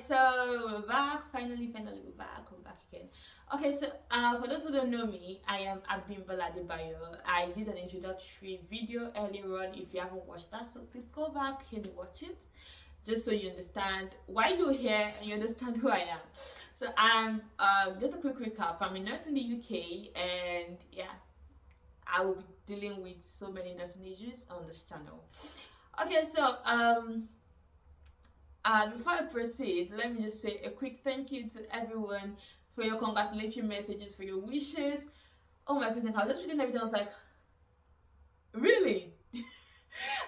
so we're back. Finally, we're back. We're back again. Okay, so for those who don't know me, I am Abimbola Adebayo. I did an introductory video earlier on. If you haven't watched that, so please go back and watch it, just so you understand why you're here and you understand who I am. So I'm just a quick recap. I'm a nurse in the UK, and yeah, I will be dealing with so many nursing issues on this channel. Okay, so before I proceed, let me just say a quick thank you to everyone for your congratulatory messages, for your wishes. Oh my goodness, I was just reading everything. I was like, really?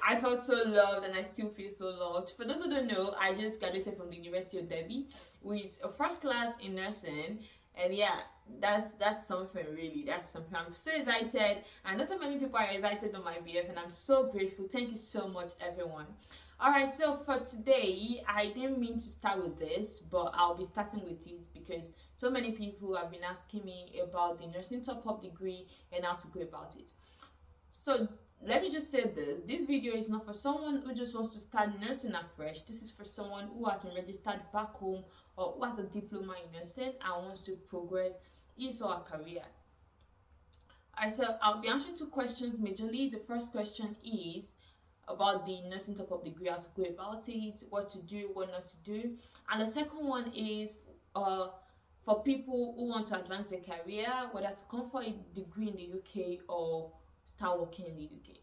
I felt so loved and I still feel so loved. For those who don't know, I just graduated from the University of Derby with a first class in nursing. And yeah, that's something really. That's something. I'm so excited. I know so many people are excited on my behalf, and I'm so grateful. Thank you so much, everyone. Alright, so for today, I didn't mean to start with this, but I'll be starting with it because so many people have been asking me about the nursing top-up degree and how to go about it. So let me just say this video is not for someone who just wants to start nursing afresh. This is for someone who has been registered back home or who has a diploma in nursing and wants to progress his or her career. Alright, so I'll be answering two questions majorly. The first question is about the nursing top-up degree, how to go about it, what to do, what not to do. And the second one is for people who want to advance their career, whether to come for a degree in the UK or start working in the UK.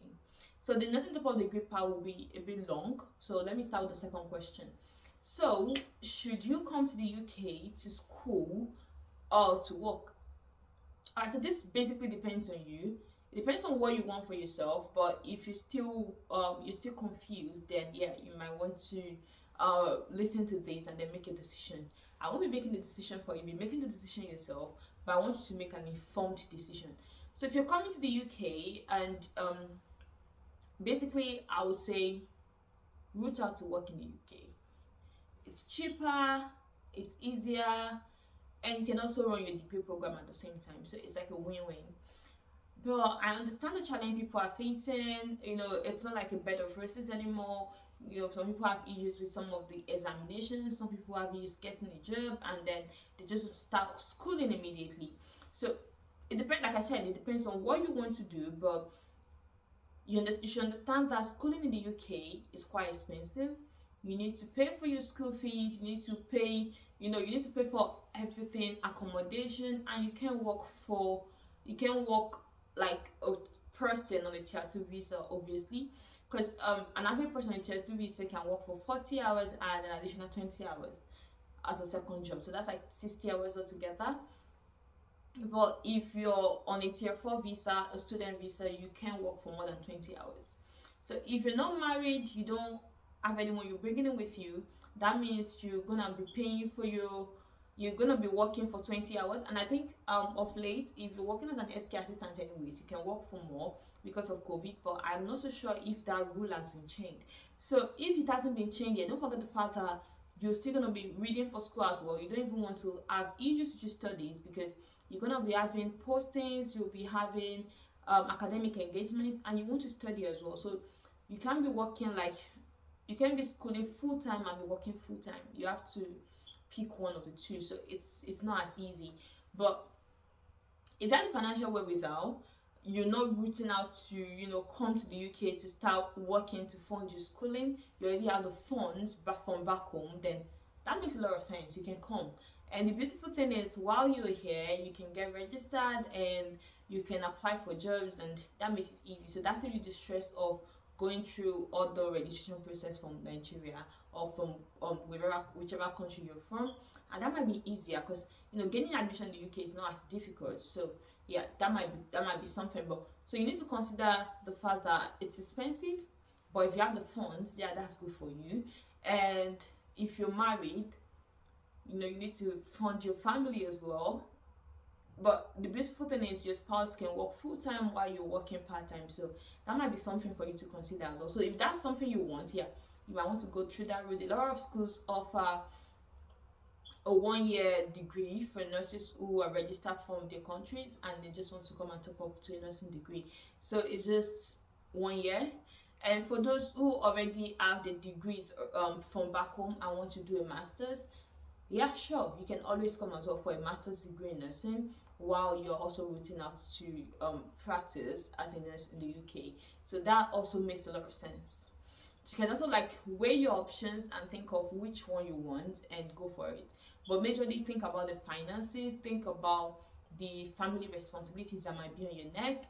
So the nursing top-up degree part will be a bit long. So let me start with the second question. So should you come to the UK to school or to work? Alright, so this basically depends on you. It depends on what you want for yourself, but if you're still confused, then yeah, you might want to listen to this and then make a decision. I won't be making the decision for you, be making the decision yourself, but I want you to make an informed decision. So if you're coming to the UK, and basically I would say root out to work in the UK. It's cheaper, it's easier, and you can also run your degree program at the same time, so it's like a win-win. But I understand the challenge people are facing. It's not like a bed of roses anymore. Some people have issues with some of the examinations. Some people have issues getting a job, and then they just start schooling immediately. So it depends. Like I said, it depends on what you want to do. But you should understand that schooling in the UK is quite expensive. You need to pay for your school fees. You need to pay. You need to pay for everything, accommodation, and you can work like a person on a tier 2 visa, obviously, because an average person on a tier 2 visa can work for 40 hours and an additional 20 hours as a second job, so that's like 60 hours altogether. But if you're on a tier 4 visa, a student visa, you can work for more than 20 hours. So if you're not married, you don't have anyone you're bringing in with you, that means you're gonna be paying for you're gonna be working for 20 hours. And I think of late, if you're working as an SK assistant anyways, you can work for more because of COVID, but I'm not so sure if that rule has been changed. So if it hasn't been changed yet, don't forget the fact that you're still gonna be reading for school as well. You don't even want to have issues with your studies because you're gonna be having postings, you'll be having academic engagements, and you want to study as well. So you can't be working you can be schooling full-time and be working full-time. You have to pick one of the two, so it's not as easy. But if you have the financial wherewithal, you're not rooting out to come to the UK to start working to fund your schooling, you already have the funds back from back home, then that makes a lot of sense. You can come. And the beautiful thing is, while you're here, you can get registered and you can apply for jobs, and that makes it easy. So that's really the stress of going through all the registration process from Nigeria or from whichever country you're from, and that might be easier because getting admission in the UK is not as difficult. So yeah, that might be something. But so you need to consider the fact that it's expensive, but if you have the funds, yeah, that's good for you. And if you're married, you need to fund your family as well. But the beautiful thing is your spouse can work full-time while you're working part-time, so that might be something for you to consider as well. So if that's something you want, yeah, you might want to go through that route. A lot of schools offer a 1-year degree for nurses who are registered from their countries and they just want to come and top up to a nursing degree. So it's just 1 year, And for those who already have the degrees from back home and want to do a master's, yeah, sure, you can always come as well for a master's degree in nursing while you're also rooting out to practice as a nurse in the UK. So that also makes a lot of sense. So you can also like weigh your options and think of which one you want and go for it. But majorly think about the finances, think about the family responsibilities that might be on your neck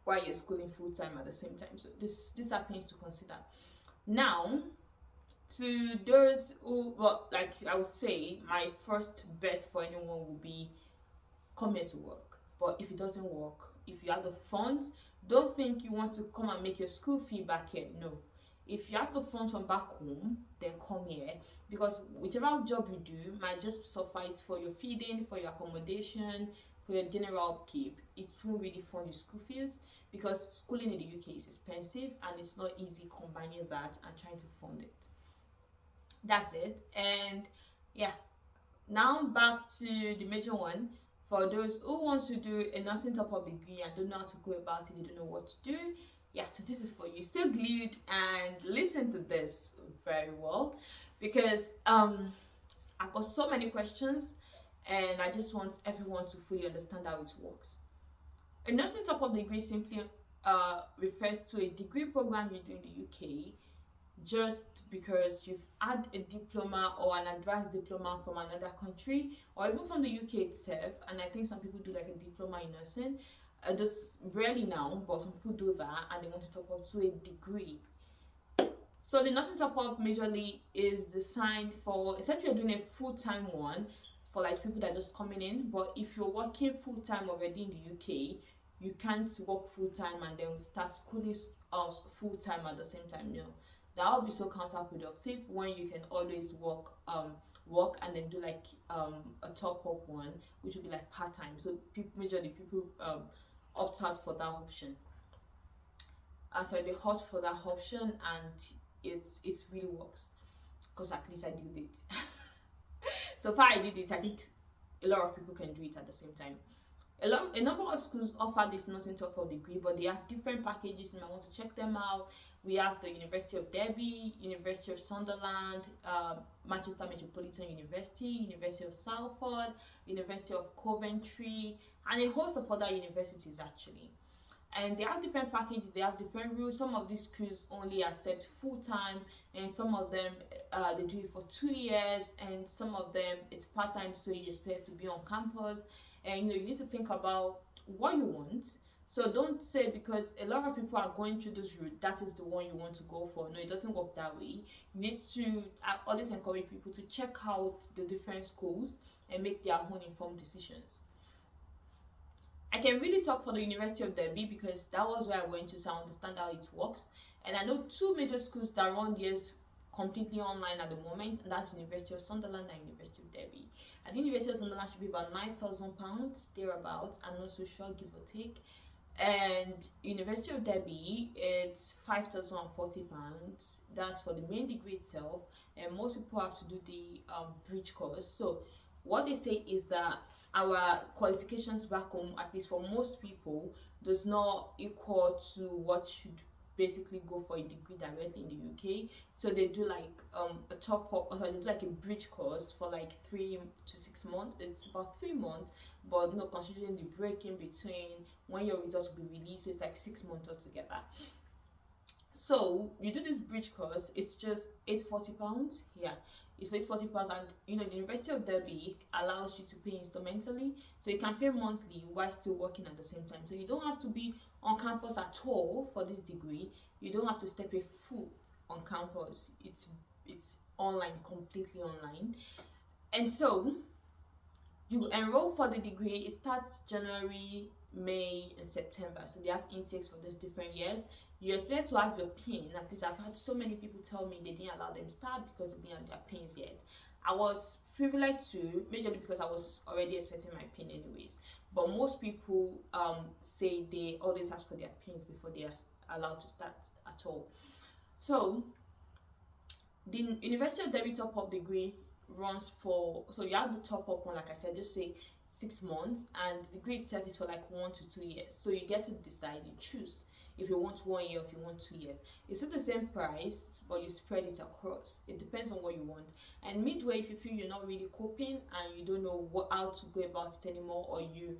while you're schooling full time at the same time. So these are things to consider. Now, to those who, well, like I would say, my first bet for anyone would be come here to work. But if it doesn't work, if you have the funds, don't think you want to come and make your school fee back here. No. If you have the funds from back home, then come here, because whichever job you do might just suffice for your feeding, for your accommodation, for your general upkeep. It won't really fund your school fees, because schooling in the UK is expensive and it's not easy combining that and trying to fund it. That's it. And yeah, now back to the major one. For those who want to do a nursing top-up degree and don't know how to go about it, they don't know what to do, yeah, so this is for you. Stay glued and listen to this very well, because I've got so many questions and I just want everyone to fully understand how it works. A nursing top-up degree simply refers to a degree program you do in the UK just because you've had a diploma or an advanced diploma from another country or even from the UK itself. And I think some people do like a diploma in nursing, just rarely now, but some people do that and they want to top up to a degree. So the nursing top up majorly is designed for, essentially you're doing a full-time one for like people that are just coming in. But if you're working full-time already in the UK, you can't work full-time and then start schooling full-time at the same time. No, that would be so counterproductive when you can always work and then do like a top-up one, which would be like part-time. So majorly people opt out for that option. So they opt for that option, and it really works, because at least I did it. So far I did it. I think a lot of people can do it at the same time. A number of schools offer this nursing top-up degree, but they have different packages. You might want to check them out. We have the University of Derby, University of Sunderland, Manchester Metropolitan University, University of Salford, University of Coventry, and a host of other universities actually. And they have different packages, they have different rules. Some of these schools only accept full-time, and some of them they do it for 2 years, and some of them it's part-time, so you expect to be on campus. And you need to think about what you want. So don't say because a lot of people are going through this route, that is the one you want to go for. No, it doesn't work that way. You need to always encourage people to check out the different schools and make their own informed decisions. I can really talk for the University of Derby because that was where I went to, so I understand how it works. And I know 2 major schools that run theirs completely online at the moment, and that's University of Sunderland and University of Derby. I think University of Sunderland should be about £9,000 thereabouts. I'm not so sure, give or take. And University of Derby, it's £5,040. That's for the main degree itself, and most people have to do the bridge course. So what they say is that our qualifications back home, at least for most people, does not equal to what should basically go for a degree directly in the UK. So they do like a top up, or they do like a bridge course for like 3 to 6 months. It's about 3 months, but no, considering the break in between when your results will be released, so it's like 6 months altogether. So you do this bridge course, it's just £840. Yeah, it's £840, and the University of Derby allows you to pay instrumentally, so you can pay monthly while still working at the same time. So you don't have to be on campus at all for this degree. You don't have to step a foot on campus. It's online, completely online. And so you enroll for the degree. It starts January, May, and September. So they have intakes for these different years. You expect to have your PIN. At least I've had so many people tell me they didn't allow them start because they didn't have their PINs yet. I was privileged to, majorly because I was already expecting my PIN anyways. But most people say they always ask for their PINs before they are allowed to start at all. So the University of Derby top-up degree runs for, so you have the top-up one, like I said, just say 6 months, and the degree itself is for like 1 to 2 years. So you get to decide, you choose. if you want 1 year, if you want 2 years. It's still the same price, but you spread it across. It depends on what you want. And midway, if you feel you're not really coping and you don't know how to go about it anymore, or you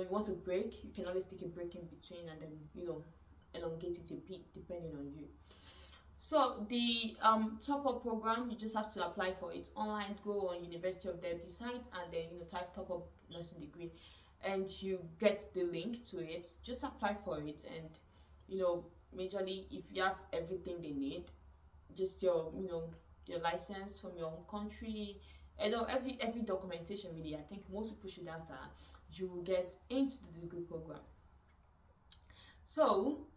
want a break, you can always take a break in between and then elongate it a bit depending on you. So the top up program, you just have to apply for it online. Go on University of Derby site and then type top up nursing degree, and you get the link to it. Just apply for it, and majorly, if you have everything they need, just your license from your own country, and every documentation really. I think most people should have that. You will get into the degree program. So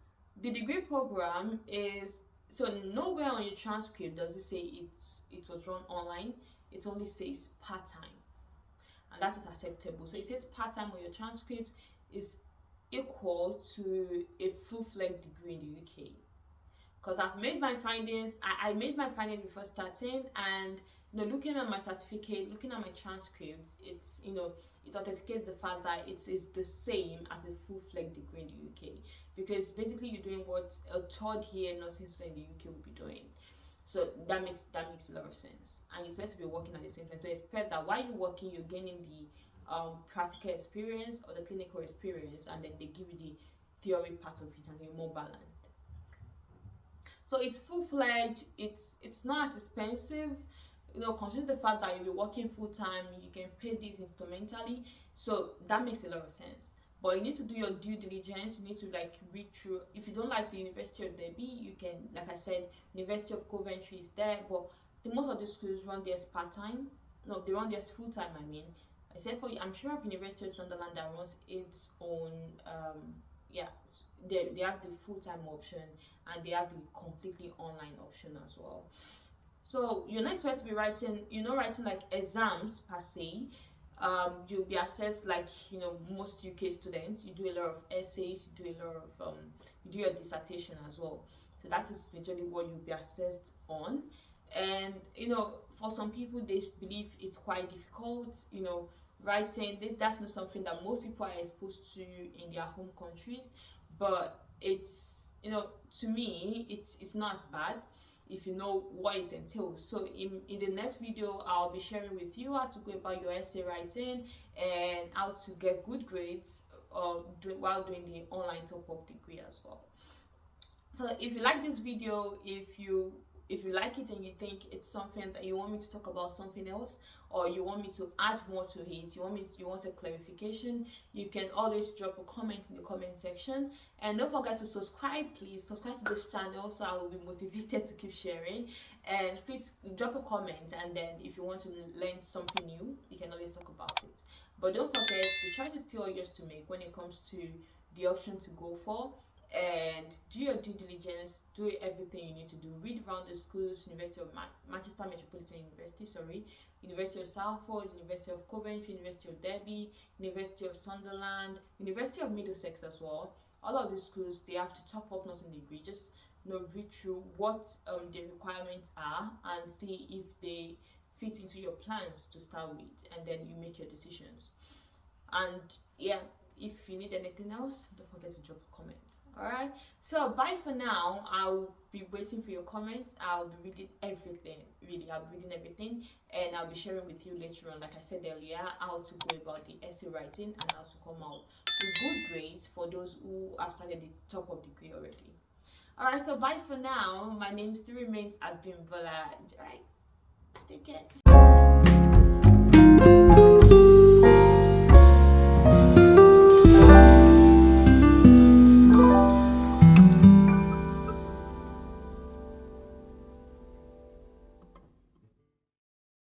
the degree program is, so nowhere on your transcript does it say it was run online. It only says part-time, and that is acceptable. So it says part-time on your transcript is equal to a full-fledged degree in the UK. Because I've made my findings, I made my findings before starting, and looking at my certificate, looking at my transcripts, it's it authenticates the fact that it is the same as a full-fledged degree in the UK, because basically you're doing what a third year nursing student in the UK will be doing. So that makes a lot of sense, and you expect to be working at the same time. So expect that while you're working, you're gaining the practical experience or the clinical experience, and then they give you the theory part of it, and you're more balanced. So it's full-fledged. It's not as expensive. Consider the fact that you'll be working full-time, you can pay this instrumentally, so that makes a lot of sense. But you need to do your due diligence. You need to read through. If you don't like the University of Derby, you can, like I said, University of Coventry is there, but most of the schools run theirs part-time. No, they run theirs full-time, except for, I'm sure of University of Sunderland that runs its own, they have the full-time option, and they have the completely online option as well. So you're not expected to be writing like exams per se. You'll be assessed like most UK students. You do a lot of essays, you do a lot of you do your dissertation as well. So that is majorly what you'll be assessed on. And for some people, they believe it's quite difficult. Writing this, that's not something that most people are exposed to in their home countries, but it's to me it's not as bad if you know what it entails. So in the next video, I'll be sharing with you how to go about your essay writing and how to get good grades while doing the online top-up degree as well. So if you like this video, if you like it and you think it's something that you want me to talk about something else, or you want me to add more to it, you want a clarification, you can always drop a comment in the comment section. And don't forget to subscribe. Please subscribe to this channel so I will be motivated to keep sharing. And please drop a comment, and then if you want to learn something new, you can always talk about it. But don't forget, the choice is still yours to make when it comes to the option to go for. And do your due diligence, do everything you need to do. Read around the schools: University of Manchester Metropolitan University, University of Salford, University of Coventry, University of Derby, University of Sunderland, University of Middlesex as well. All of these schools, they have to top up nursing degree. Just read through what the requirements are and see if they fit into your plans to start with, and then you make your decisions. And yeah, if you need anything else, don't forget to drop a comment. Alright, so bye for now. I'll be waiting for your comments. I'll be reading everything, really. I'll be reading everything, and I'll be sharing with you later on, like I said earlier, how to go about the essay writing and how to come out with good grades for those who have started the top-up degree already. Alright, so bye for now. My name still remains Abimbola. Alright, take care.